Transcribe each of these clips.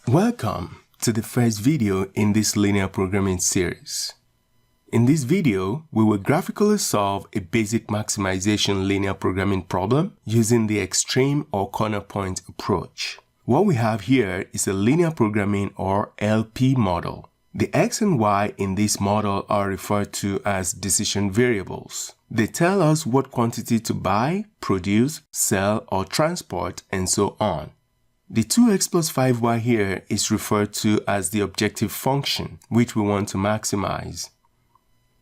Welcome to the first video in this linear programming series. In this video, we will graphically solve a basic maximization linear programming problem using the extreme or corner point approach. What we have here is a linear programming or LP model. The X and Y in this model are referred to as decision variables. They tell us what quantity to buy, produce, sell, or transport, and so on. The 2x plus 5y here is referred to as the objective function, which we want to maximize.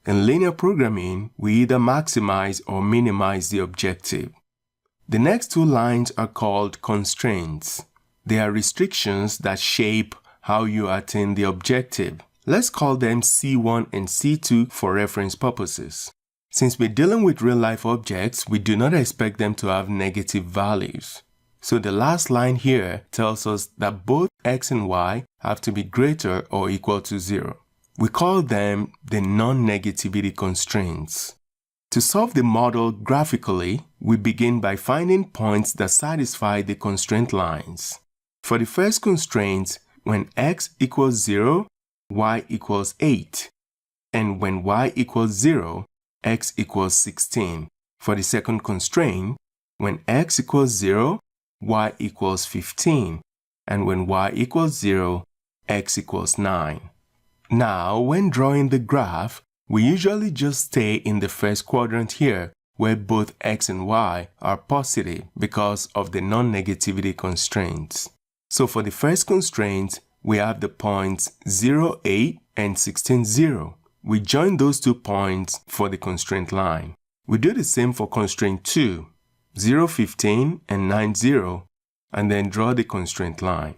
In linear programming, we either maximize or minimize the objective. The next two lines are called constraints. They are restrictions that shape how you attain the objective. Let's call them C1 and C2 for reference purposes. Since we're dealing with real-life objects, we do not expect them to have negative values. So the last line here tells us that both x and y have to be greater or equal to 0. We call them the non-negativity constraints. To solve the model graphically, we begin by finding points that satisfy the constraint lines. For the first constraint, when x equals 0, y equals 8. And when y equals 0, x equals 16. For the second constraint, when x equals 0, y equals 15, and when y equals 0, x equals 9. Now, when drawing the graph, we usually just stay in the first quadrant here, where both x and y are positive because of the non-negativity constraints. So for the first constraint, we have the points 0, 8 and 16, 0. We join those 2 points for the constraint line. We do the same for constraint 2, 0, 15 and 9, 0, and then draw the constraint line.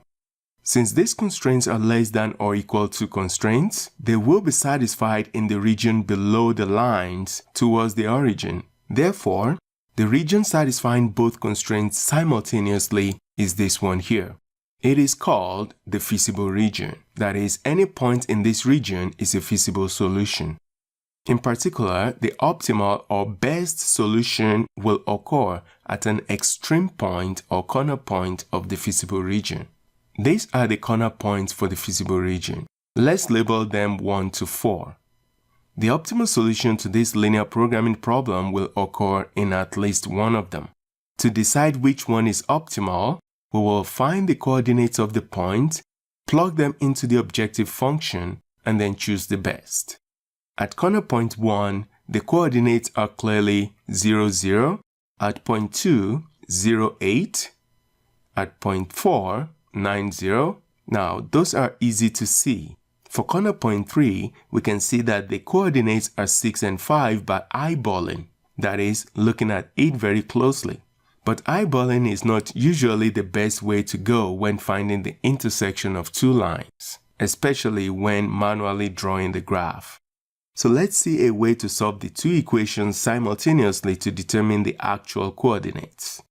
Since these constraints are less than or equal to constraints, they will be satisfied in the region below the lines towards the origin. Therefore, the region satisfying both constraints simultaneously is this one here. It is called the feasible region. That is, any point in this region is a feasible solution. In particular, the optimal or best solution will occur at an extreme point or corner point of the feasible region. These are the corner points for the feasible region. Let's label them 1 to 4. The optimal solution to this linear programming problem will occur in at least one of them. To decide which one is optimal, we will find the coordinates of the point, plug them into the objective function, and then choose the best. At corner point 1, the coordinates are clearly 0, 0. At point 2, 0, 8. At point 4, 9, 0. Now, those are easy to see. For corner point 3, we can see that the coordinates are 6 and 5 by eyeballing. That is, looking at it very closely. But eyeballing is not usually the best way to go when finding the intersection of two lines, especially when manually drawing the graph. So let's see a way to solve the two equations simultaneously to determine the actual coordinates.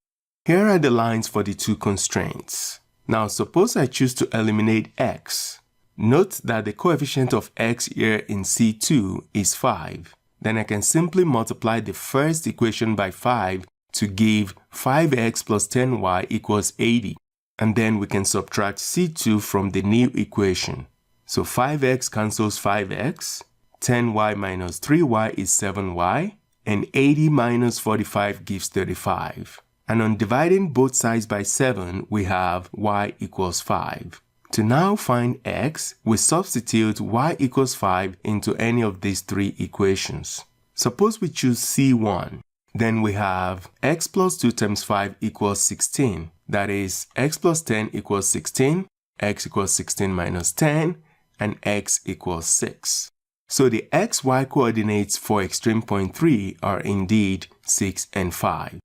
Here are the lines for the two constraints. Now suppose I choose to eliminate x. Note that the coefficient of x here in C2 is 5. Then I can simply multiply the first equation by 5 to give 5x plus 10y equals 80. And then we can subtract C2 from the new equation. So 5x cancels 5x. 10y minus 3y is 7y, and 80 minus 45 gives 35. And on dividing both sides by 7, we have y equals 5. To now find x, we substitute y equals 5 into any of these three equations. Suppose we choose C1. Then we have x plus 2 times 5 equals 16. That is, x plus 10 equals 16, x equals 16 minus 10, and x equals 6. So the xy coordinates for extreme point 3 are indeed 6 and 5.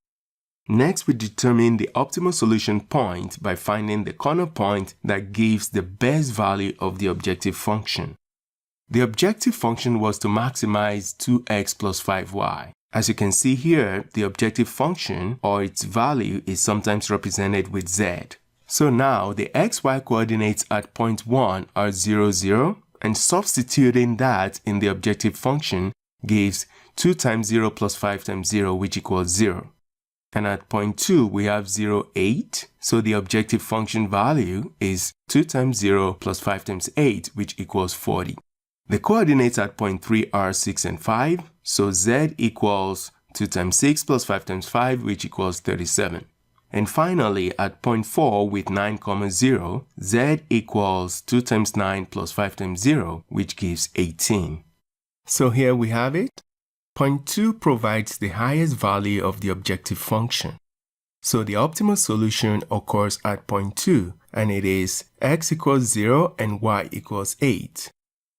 Next, we determine the optimal solution point by finding the corner point that gives the best value of the objective function. The objective function was to maximize 2x plus 5y. As you can see here, the objective function or its value is sometimes represented with z. So now the xy coordinates at point 1 are 0, 0. And substituting that in the objective function gives 2 times 0 plus 5 times 0, which equals 0. And at point 2, we have 0, 8. So the objective function value is 2 times 0 plus 5 times 8, which equals 40. The coordinates at point 3 are 6 and 5. So z equals 2 times 6 plus 5 times 5, which equals 37. And finally, at point 4 with 9, 0, z equals 2 times 9 plus 5 times 0, which gives 18. So here we have it. Point 2 provides the highest value of the objective function. So the optimal solution occurs at point 2, and it is x equals 0 and y equals 8.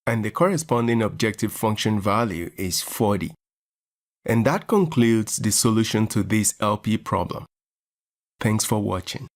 And the corresponding objective function value is 40. And that concludes the solution to this LP problem. Thanks for watching.